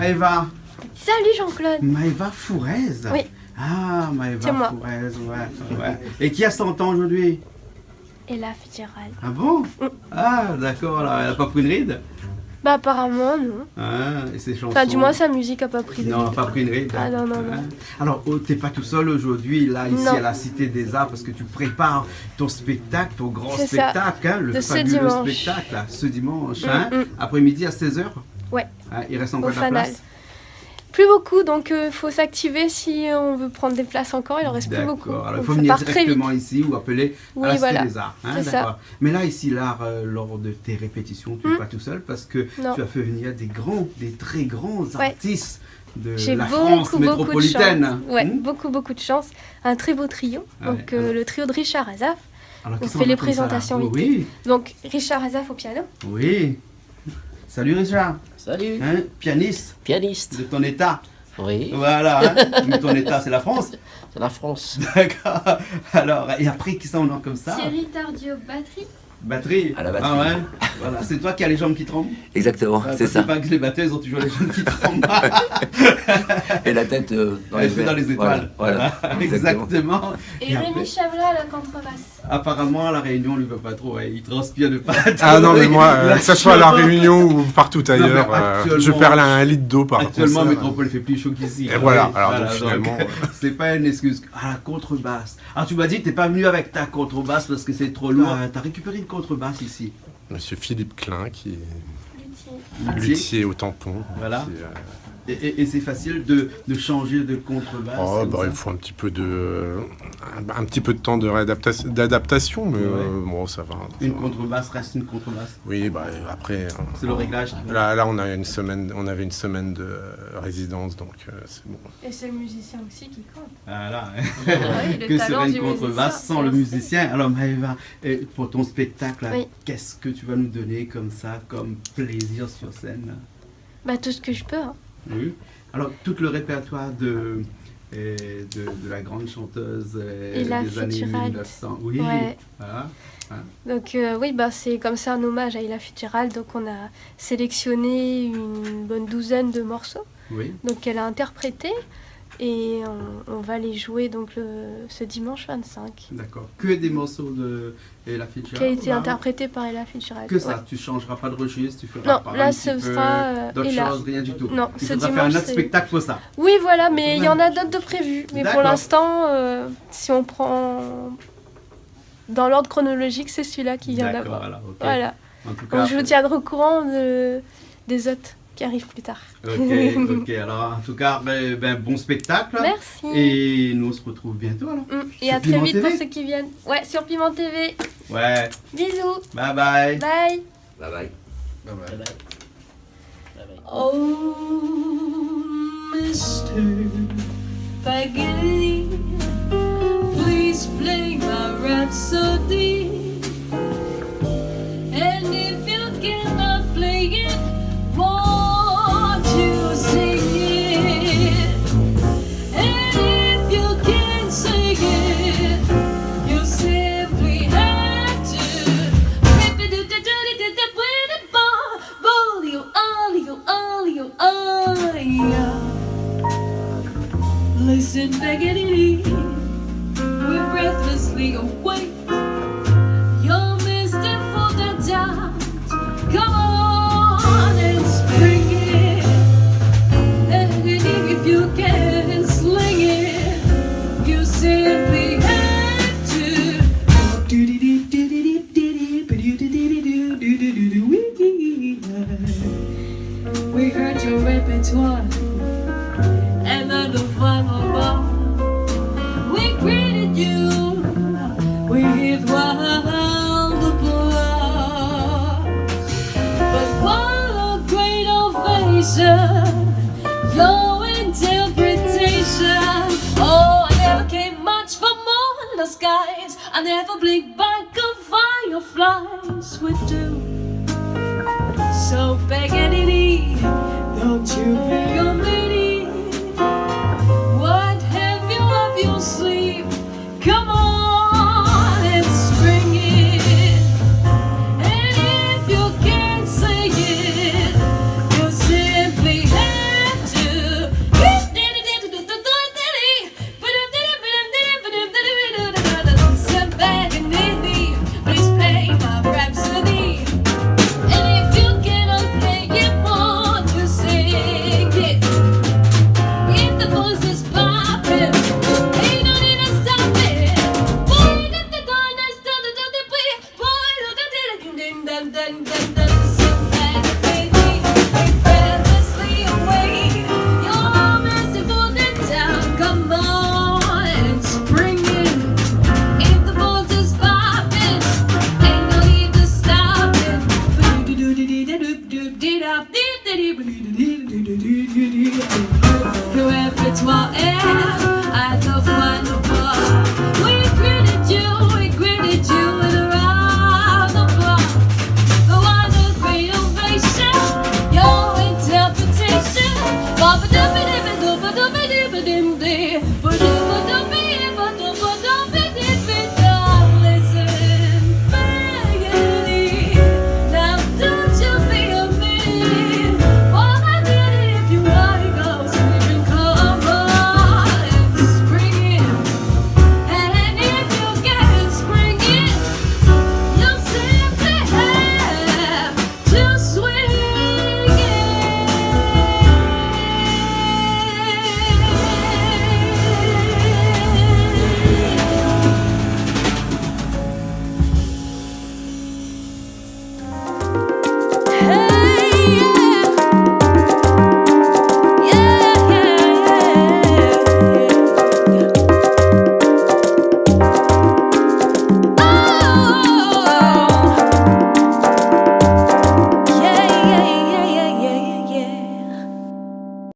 Maëva. Salut Jean-Claude. Maëva Fourez. Oui. Ah, Maëva C'est moi. Fourez, ouais. Et qui a 100 ans aujourd'hui? Ella Fitzgerald. Ah bon? Ah, d'accord, alors elle a pas pris une ride? Bah apparemment non. Ah, et ses chansons? Enfin du moins sa musique a pas pris de Non, elle n'a pas pris une ride. Ah non, non, non. Alors, t'es pas tout seul aujourd'hui, là, ici Non. à la Cité des Arts, parce que tu prépares ton spectacle, ton grand C'est ça. spectacle, hein, le De ce fabuleux dimanche. spectacle, là, ce dimanche, hein, après-midi à 16h. Ouais. Il reste encore Au de la Fanal. place? Plus beaucoup, donc il faut s'activer si on veut prendre des places encore, il en reste plus beaucoup. D'accord, alors il Donc, faut ça venir part très vite. directement ici ou appeler Oui, à la Cité voilà. des Arts. Hein, C'est ça. d'accord. Mais là, ici, l'art, lors de tes répétitions, tu n'es pas tout seul parce que Non. tu as fait venir des très grands artistes de J'ai la France beaucoup de métropolitaine. chance. Ouais, Hmm. beaucoup de chance. Un très beau trio, donc Ouais, alors- le trio de Richard Azaf. Alors, On qui sont fait les là comme ça, là? présentations vite. Oui, Donc Richard Azaf au piano. oui. Salut Richard, Salut, hein, pianiste pianiste. de ton état. Oui, Voilà, hein. Mais ton état, c'est la France. c'est la France. D'accord. Alors, et après, qui sont comme ça? Thierry Tardieu, batterie. Batterie. À la batterie. Ah ouais. Voilà, c'est toi qui as les jambes qui tremblent. Exactement, c'est ça. Pas que les batteurs, ils ont toujours les jambes qui tremblent. Et la tête dans Elle les fait dans les étoiles. Voilà, Exactement. Et après, Rémi Chavla à la contrebasse. apparemment, à la Réunion, on lui va pas trop. Ouais, il transpire de pas. Ah non, mais moi, que ce soit à La Réunion ou partout ailleurs, actuellement- je perds là un litre d'eau par Actuellement, concert. Métropole fait plus chaud qu'ici. Et voilà, Oui, alors donc, finalement, c'est pas une excuse. Ah, la contrebasse. Ah, tu m'as dit que t'es pas venu avec ta contrebasse parce que c'est trop lourd. T'as récupéré une contrebasse ici. Monsieur Philippe Klein, qui est Luthier. luthier au tampon. Voilà. qui, Et c'est facile de changer de contrebasse. oh, comme bah, ça. il faut un petit peu de temps de d'adaptation, mais Ouais. bon, ça va. Une contrebasse reste une contrebasse. Oui, bah après. C'est le réglage. Là, on avait une semaine de résidence, donc c'est bon. Et c'est le musicien aussi qui compte. Voilà. oui, le Que talent serait une du contrebasse musicien, sans le merci. musicien? Alors Maëva, pour ton spectacle, là, Oui. qu'est-ce que tu vas nous donner comme ça, comme plaisir sur scène? Bah tout ce que je peux. Hein. Oui. Alors tout le répertoire de la grande chanteuse Ella des années Fitzgerald. 1900. Oui. Ouais. Voilà. Donc oui, bah c'est comme ça un hommage à Ella Fitzgerald. Donc on a sélectionné une bonne douzaine de morceaux. Oui. Donc elle a interprété et on va les jouer donc ce dimanche 25. D'accord. Que des morceaux de Ella Fitzgerald. Qui a été là. interprété par Ella Fitzgerald. Que ça, Ouais. tu changeras pas de registre, tu feras Non, pas là, un ce petit peu sera, d'autres Ella. choses, rien du tout. Non, Il ce faudra faire un dimanche, autre c'est- spectacle pour ça. Oui, voilà, mais il y en a d'autres de prévus. Mais pour D'accord. l'instant, si on prend dans l'ordre chronologique, c'est celui-là qui vient D'accord, d'abord. voilà. Ok. Voilà. En tout cas, Donc je vous tiendrai au courant des autres qui arrivent plus tard. ok. Alors, en tout cas, bon spectacle. Merci. Et nous, on se retrouve bientôt alors. Et Sur à très Piment vite TV. pour ceux qui viennent. Ouais, sur Piment TV. Ouais. Bisous. Bye bye. Bye. Bye bye. Bye bye. Oh, Mr. Spaghetti, please play my rhapsody. And if you cannot play it, won't you sing it? And if you can't sing it, you simply have to rip it with the ball, you all, you all, you all, yeah. Listen, Spaghetti, we're breathlessly awake. You're misted for the doubt. Come on and spring it. And if you can sling it, you simply have to. We heard your repertoire, and on the final bar, we greeted you with wild applause. But what a great ovation! Your interpretation. Oh, I never came much for more in the skies. I never blinked back of fireflies would do. So Spaghetti, don't you be a lady. What have you up your sleeve? Come on and spring it. And if you can't sing it, you simply have Hey,